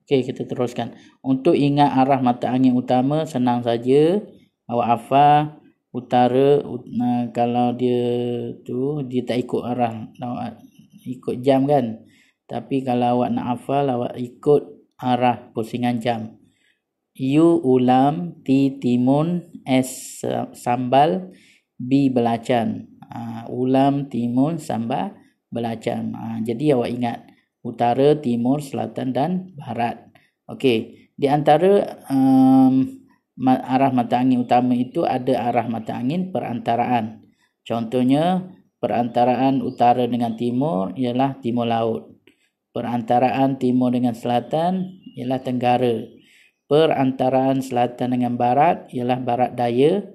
Okey, kita teruskan. Untuk ingat arah mata angin utama senang saja. Awak hafal utara, kalau dia tak ikut arah, ikut jam kan. Tapi kalau awak nak hafal, awak ikut arah pusingan jam. U ulam, T timun, S sambal, B belacan. Ulam, timun, sambal, belacan. Jadi awak ingat utara, timur, selatan dan barat. Okey, di antara arah mata angin utama itu ada arah mata angin perantaraan. Contohnya perantaraan utara dengan timur ialah timur laut. Perantaraan timur dengan selatan ialah tenggara. Perantaraan selatan dengan barat ialah barat daya,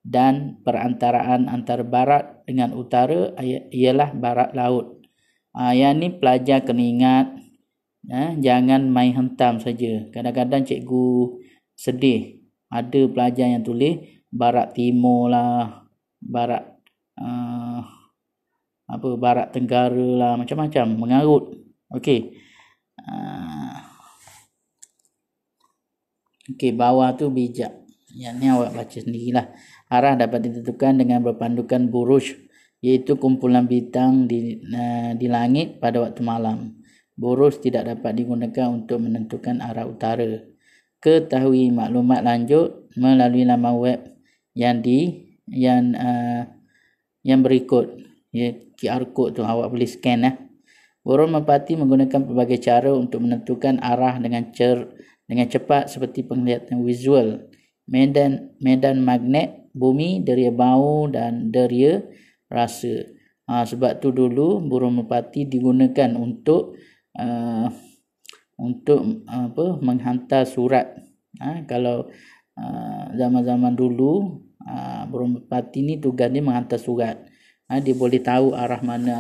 dan perantaraan antara barat dengan utara ialah barat laut. Yang ni pelajar kena ingat, jangan main hentam saja. Kadang-kadang cikgu sedih, ada pelajar yang tulis barat timur lah, barat barat tenggara lah, macam-macam, mengarut. Okey. Okey, bawah tu bijak. Yang ni awak baca sendirilah. Arah dapat ditentukan dengan berpandukan buruj, iaitu kumpulan bintang di langit pada waktu malam. Buruj tidak dapat digunakan untuk menentukan arah utara. Ketahui maklumat lanjut melalui laman web yang berikut. QR code tu awak boleh scan . Burung merpati menggunakan pelbagai cara untuk menentukan arah dengan cepat, seperti penglihatan visual, medan magnet bumi, deria bau dan deria rasa. Sebab tu dulu burung merpati digunakan untuk menghantar surat. Kalau zaman-zaman dulu, burung merpati ni tugas dia menghantar surat. Dia boleh tahu arah mana.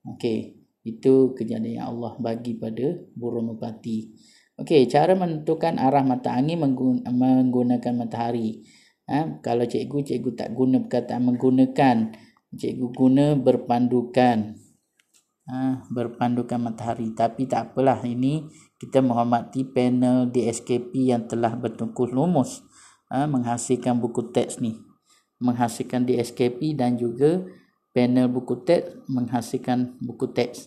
Okey, itu kejadian yang Allah bagi pada burung merpati. Okey, cara menentukan arah mata angin menggunakan matahari. Kalau cikgu tak guna perkataan menggunakan, cikgu guna berpandukan. Berpandukan matahari. Tapi tak apalah, ini kita menghormati panel DSKP yang telah bertungkus lumus menghasilkan buku teks ni. Menghasilkan DSKP dan juga panel buku teks menghasilkan buku teks.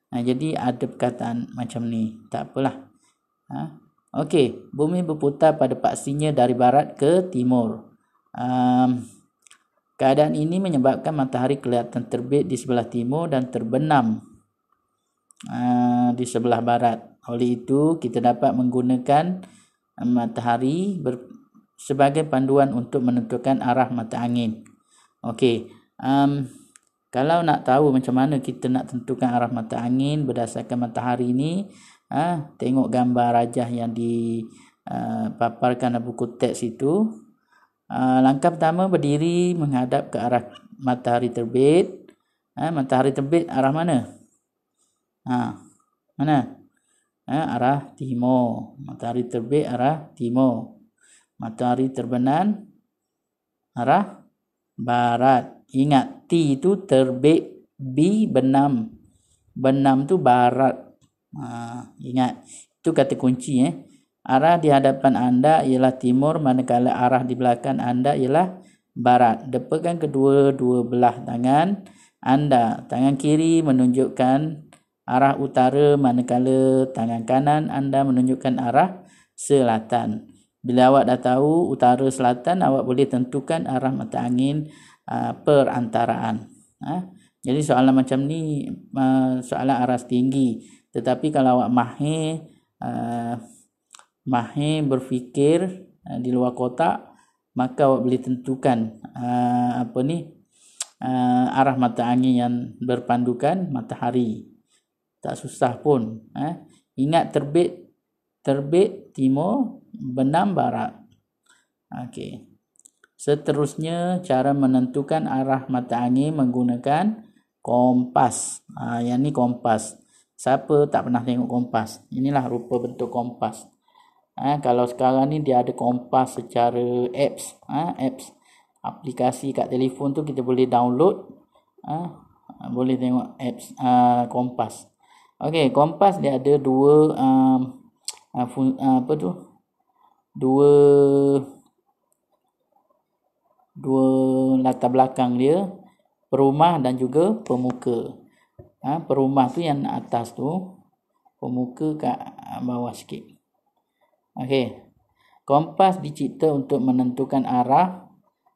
Jadi ada perkataan macam ni, tak apalah. Okey, bumi berputar pada paksinya dari barat ke timur. Keadaan ini menyebabkan matahari kelihatan terbit di sebelah timur dan terbenam di sebelah barat. Oleh itu, kita dapat menggunakan matahari sebagai panduan untuk menentukan arah mata angin. Okey, kalau nak tahu macam mana kita nak tentukan arah mata angin berdasarkan matahari ni, tengok gambar rajah yang dipaparkan dalam buku teks itu. Langkah pertama, berdiri menghadap ke arah matahari terbit. Matahari terbit arah mana? Mana? Arah timur. Matahari terbit arah timur. Matahari terbenam arah barat. Ingat, T itu terbit, B benam. Benam tu barat. Ingat, itu kata kunci. Arah di hadapan anda ialah timur, manakala arah di belakang anda ialah barat. Depakan kedua-dua belah tangan anda. Tangan kiri menunjukkan arah utara, manakala tangan kanan anda menunjukkan arah selatan. Bila awak dah tahu utara selatan, awak boleh tentukan arah mata angin perantaraan. Jadi soalan macam ni soalan aras tinggi. Tetapi kalau awak mahir berfikir di luar kotak, maka awak boleh tentukan arah mata angin yang berpandukan matahari. Tak susah pun. Ingat, terbit timur, benam barat. Okey. Seterusnya, cara menentukan arah mata angin menggunakan kompas. Yang ni kompas. Siapa tak pernah tengok kompas? Inilah rupa bentuk kompas. Kalau sekarang ni dia ada kompas secara apps. Aplikasi kat telefon tu kita boleh download. Boleh tengok apps kompas. Okey, kompas dia ada dua dua latar belakang dia, perumah dan juga pemuka. Perumah tu yang atas tu, pemuka kat bawah sikit. Okey. Kompas dicipta untuk menentukan arah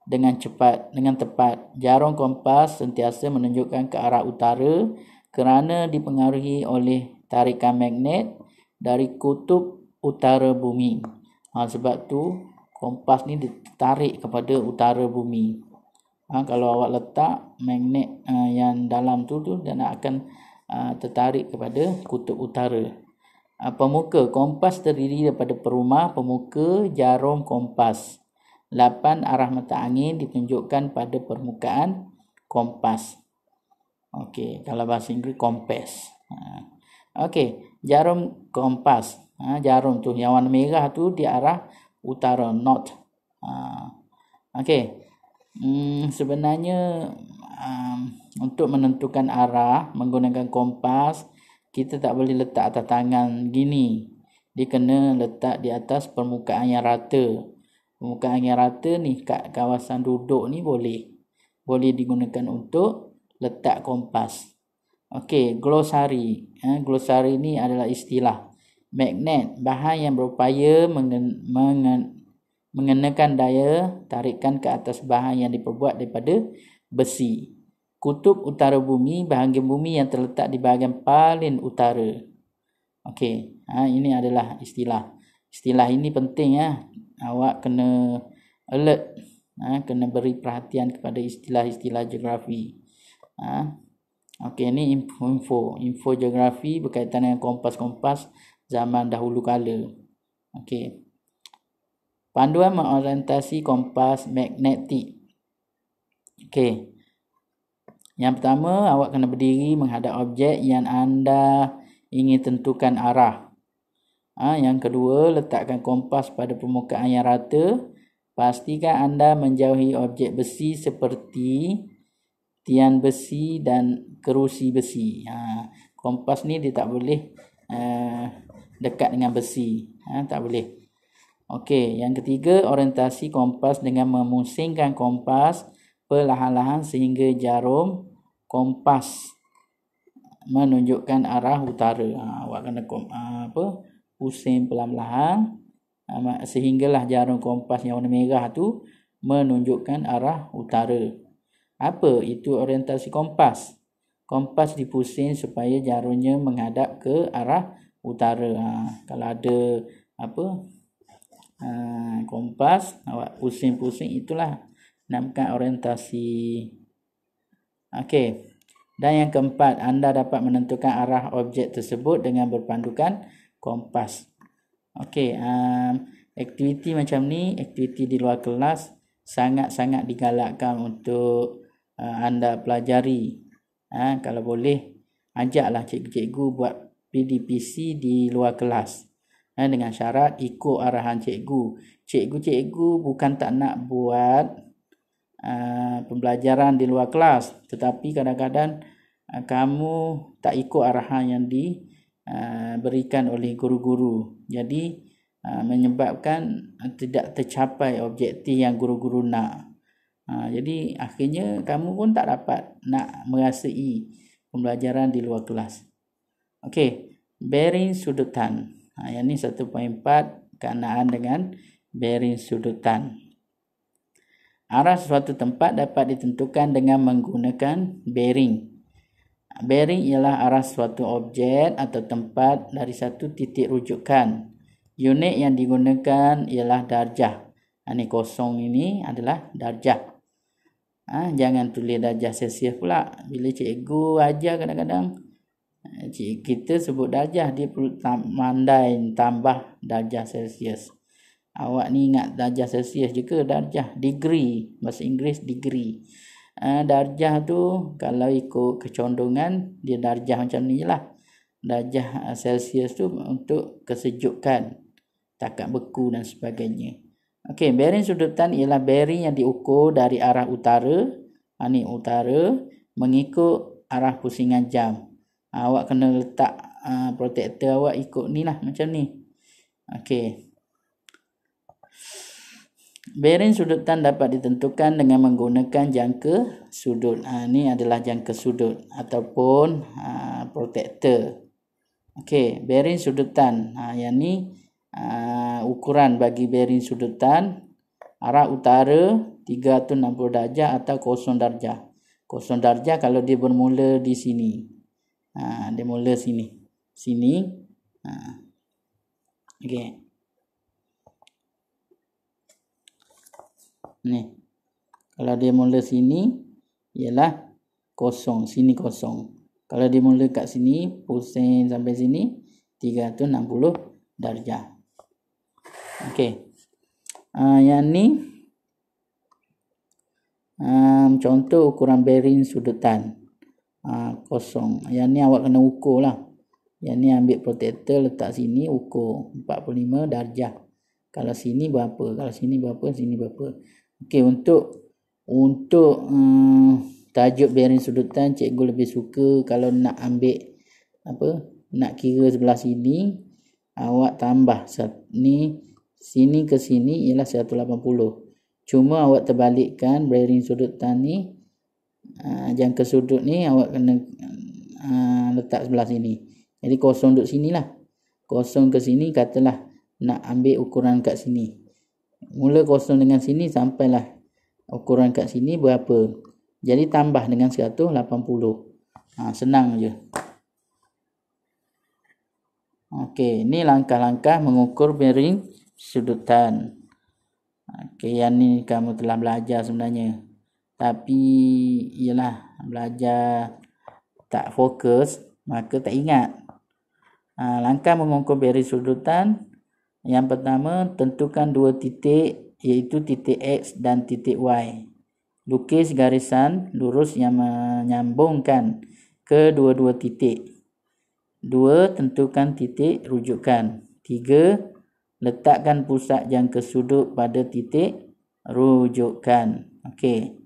dengan tepat. Jarum kompas sentiasa menunjukkan ke arah utara kerana dipengaruhi oleh tarikan magnet dari kutub utara bumi. Sebab tu kompas ni ditarik kepada utara bumi. Kalau awak letak magnet yang dalam tu dia nak akan tertarik kepada kutub utara. Pemuka kompas terdiri daripada perumah, pemuka, jarum kompas. 8 arah mata angin ditunjukkan pada permukaan kompas. Okey, kalau bahasa Inggeris kompas. Okey, jarum kompas. Jarum tu yang warna merah tu di arah utara, north. Okey. Sebenarnya untuk menentukan arah menggunakan kompas, kita tak boleh letak atas tangan gini. Dia kena letak di atas permukaan yang rata. Permukaan yang rata ni kat kawasan duduk ni boleh digunakan untuk letak kompas. Okey, glosari. Glosari ni adalah istilah magnet, bahan yang berupaya mengenakan daya tarikan ke atas bahan yang diperbuat daripada besi. Kutub utara bumi, bahagian bumi yang terletak di bahagian paling utara. Okey, ini adalah istilah. Istilah ini penting ya. Awak kena alert, kena beri perhatian kepada istilah-istilah geografi. Okey, ini info geografi berkaitan dengan kompas-kompas zaman dahulu kala. Okey. Panduan mengorientasi kompas magnetik. Okey. Yang pertama, awak kena berdiri menghadap objek yang anda ingin tentukan arah. Yang kedua, letakkan kompas pada permukaan yang rata. Pastikan anda menjauhi objek besi seperti tiang besi dan kerusi besi. Kompas ni dia tak boleh dekat dengan besi. Tak boleh. Okey, yang ketiga, orientasi kompas dengan memusingkan kompas perlahan-lahan sehingga jarum kompas menunjukkan arah utara. Awak kena pusing perlahan-lahan sehinggalah jarum kompas yang warna merah tu menunjukkan arah utara. Apa itu orientasi kompas? Kompas dipusing supaya jarumnya menghadap ke arah utara. Kalau ada kompas awak pusing-pusing, itulah namakan orientasi. Okey. Dan yang keempat, anda dapat menentukan arah objek tersebut dengan berpandukan kompas. Okey, aktiviti macam ni, aktiviti di luar kelas sangat-sangat digalakkan untuk anda pelajari. Kalau boleh, ajaklah cikgu-cikgu buat PDPC di luar kelas. Dengan syarat ikut arahan cikgu. Cikgu-cikgu bukan tak nak buat pembelajaran di luar kelas, tetapi kadang-kadang kamu tak ikut arahan yang diberikan oleh guru-guru. Jadi menyebabkan tidak tercapai objektif yang guru-guru nak. Jadi akhirnya kamu pun tak dapat nak merasai pembelajaran di luar kelas. Okey, bearing sudutan. Yang ni 1.4 kenaan dengan bearing sudutan. Arah suatu tempat dapat ditentukan dengan menggunakan bearing. Bearing ialah arah suatu objek atau tempat dari satu titik rujukan. Unit yang digunakan ialah darjah. Ini kosong ini adalah darjah. Jangan tulis darjah Celsius pula. Bila cikgu ajar kadang-kadang kita sebut darjah, dia perlu pandai tambah darjah Celsius. Awak ni ingat darjah Celsius je ke? Darjah degree, bahasa Inggeris degree. Darjah tu kalau ikut kecondongan dia darjah macam ni lah. Darjah Celsius tu untuk kesejukan, takat beku dan sebagainya. Okey, bearing sudutan ialah bearing yang diukur dari arah utara. Ni utara mengikut arah pusingan jam. Awak kena letak protektor awak ikut ni lah, macam ni. Okey. Bearing sudutan dapat ditentukan dengan menggunakan jangka sudut. Ni adalah jangka sudut ataupun protektor. Okey, bearing sudutan. Yang ni ukuran bagi bearing sudutan arah utara 360 darjah atau 0 darjah. 0 darjah kalau dia bermula di sini. Dia mula sini. Okey. Ni. Kalau dia mula sini ialah 0, sini 0. Kalau dia mula kat sini pusing sampai sini 360 darjah. Okey. Yang ni contoh ukuran bearing sudutan 0. Yang ni awak kena ukur lah. Yang ni ambil protektor letak sini, ukur 45 darjah. Kalau sini berapa, kalau sini berapa, sini berapa. Okey, untuk tajuk bearing sudutan, cikgu lebih suka kalau nak ambil nak kira sebelah sini, awak tambah ni, sini ke sini ialah 180. Cuma awak terbalikkan bearing sudutan ni, jangka sudut ni awak kena letak sebelah sini. Jadi 0 duduk sini lah. 0 ke sini, katalah nak ambil ukuran kat sini. Mula 0 dengan sini sampailah ukuran kat sini berapa. Jadi tambah dengan 180. Senang je. Okey, ni langkah-langkah mengukur bearing sudutan. Okey, yang ni kamu telah belajar sebenarnya. Tapi ialah belajar tak fokus, maka tak ingat. Langkah mengukur bearing sudutan. Yang pertama, tentukan 2 titik, iaitu titik X dan titik Y. Lukis garisan lurus yang menyambungkan kedua-dua titik. 2. Tentukan titik rujukan. 3. Letakkan pusat jangka sudut pada titik rujukan. Okey.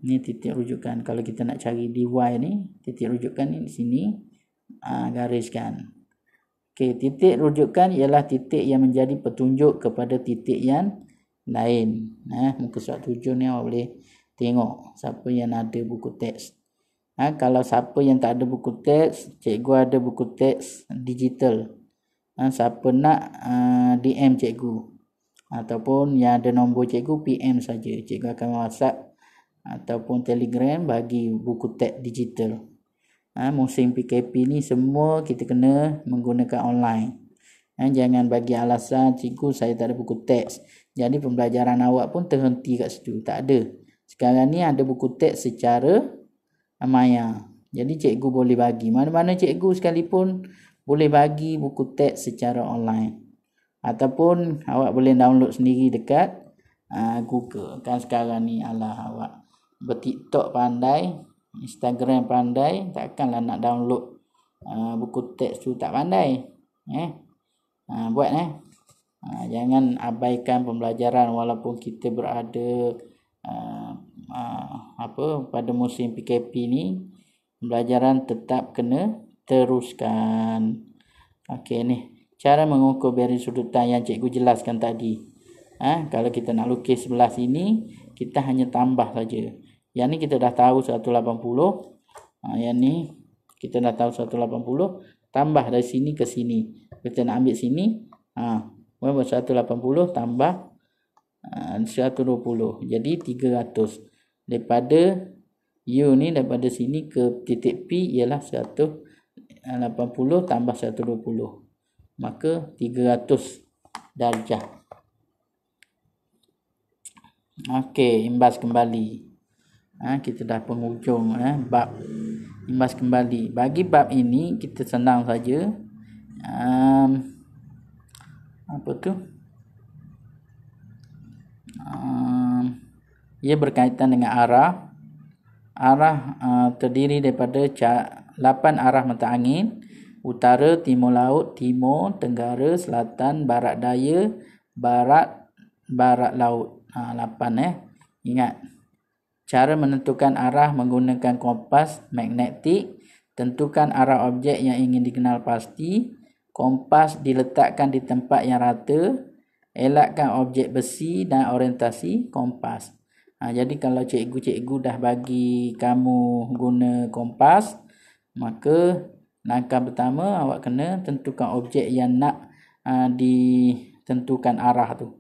Ni titik rujukan. Kalau kita nak cari dy ni, titik rujukan ni di sini. Gariskan. Okey, titik rujukan ialah titik yang menjadi petunjuk kepada titik yang lain. Muka surat 7 ni awak boleh tengok siapa yang ada buku teks. Kalau siapa yang tak ada buku teks, cikgu ada buku teks digital. Siapa nak DM cikgu ataupun yang ada nombor cikgu, PM saja. Cikgu akan WhatsApp ataupun Telegram bagi buku teks digital. Musim PKP ni semua kita kena menggunakan online. Jangan bagi alasan cikgu saya tak ada buku teks, jadi pembelajaran awak pun terhenti kat situ. Tak ada. Sekarang ni ada buku teks secara maya. Jadi cikgu boleh bagi, mana-mana cikgu sekalipun boleh bagi buku teks secara online. Ataupun awak boleh download sendiri dekat Google. Kan sekarang ni awak ber-TikTok pandai, Instagram pandai, takkanlah nak download buku teks tu tak pandai. Buat jangan abaikan pembelajaran walaupun kita berada pada musim PKP ni. Pembelajaran tetap kena teruskan. Okey, ni cara mengukur bearing sudutan yang cikgu jelaskan tadi. Kalau kita nak lukis sebelah sini, kita hanya tambah saja. Yang ni kita dah tahu 180. Yang ni kita dah tahu 180. Tambah dari sini ke sini. Kita nak ambil sini. Berapa 180 tambah 120. Jadi 300. Daripada U ni, daripada sini ke titik P ialah 180 tambah 120. Maka 300 darjah. Okey, imbas kembali. Kita dah penghujung bab imbas kembali. Bagi bab ini kita senang saja. Ia berkaitan dengan arah. Terdiri daripada 8 arah mata angin: utara, timur laut, timur, tenggara, selatan, barat daya, barat laut. 8 Ingat. Cara menentukan arah menggunakan kompas magnetik. Tentukan arah objek yang ingin dikenal pasti. Kompas diletakkan di tempat yang rata. Elakkan objek besi dan orientasi kompas. Jadi kalau cikgu dah bagi kamu guna kompas, maka langkah pertama awak kena tentukan objek yang nak ditentukan arah tu.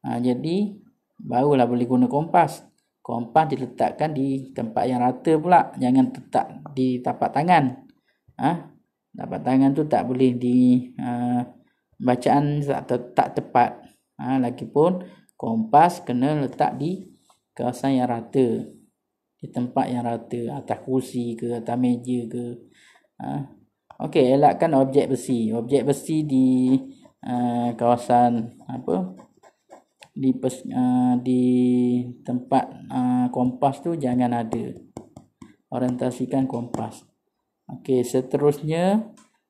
Jadi barulah boleh guna kompas. Kompas diletakkan di tempat yang rata pula, jangan letak di tapak tangan. Tapak tangan tu tak boleh bacaan tak tepat. Lagipun kompas kena letak di kawasan yang rata, di tempat yang rata, atas kursi ke, atas meja ke. Okey, elakkan objek besi. Objek besi di kawasan di tempat kompas tu jangan ada. Orientasikan kompas. Okey, seterusnya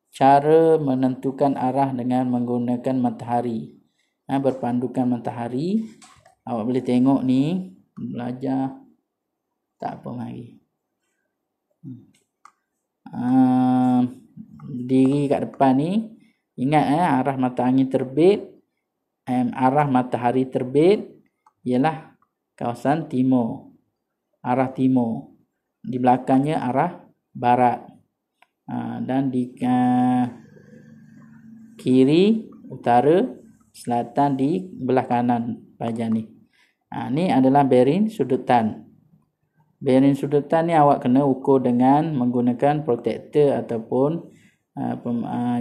cara menentukan arah dengan menggunakan matahari. Berpandukan matahari. Awak boleh tengok ni, belajar tak apa lagi. Diri kat depan ni, ingat arah mata angin terbit, arah matahari terbit ialah kawasan timur, arah timur. Di belakangnya arah barat, dan di kiri, utara, selatan di belah kanan pajang ni. Ni adalah bearing sudutan. Bearing sudutan ni awak kena ukur dengan menggunakan protektor ataupun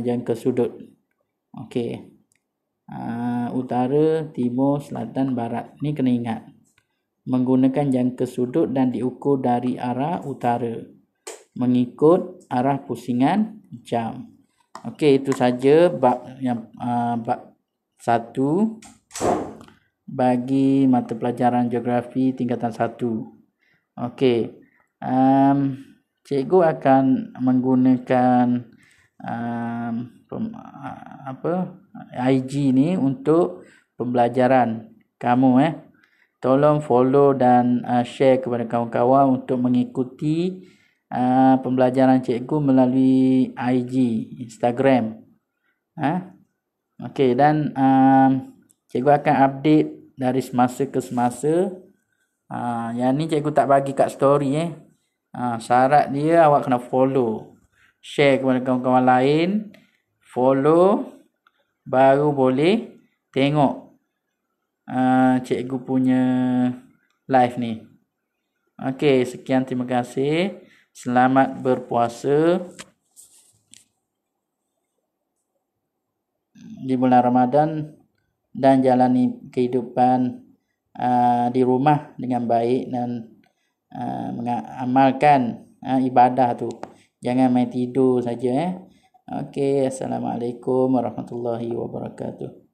jangka sudut. Okey. Utara, timur, selatan, barat. Ni kena ingat. Menggunakan jangka sudut dan diukur dari arah utara mengikut arah pusingan jam. Okey, itu saja bab 1 bagi mata pelajaran geografi tingkatan 1. Okey. Cikgu akan menggunakan IG ni untuk pembelajaran kamu. Tolong follow dan share kepada kawan-kawan untuk mengikuti pembelajaran cikgu melalui IG, Instagram. Okey, dan cikgu akan update dari semasa ke semasa. Yang ni cikgu tak bagi kat story. Syarat dia awak kena follow, share kepada kawan-kawan lain, follow, baru boleh tengok cikgu punya live ni. Okey, sekian, terima kasih. Selamat berpuasa di bulan Ramadan dan jalani kehidupan di rumah dengan baik dan mengamalkan ibadah tu. Jangan main tidur saja. Okey, assalamualaikum warahmatullahi wabarakatuh.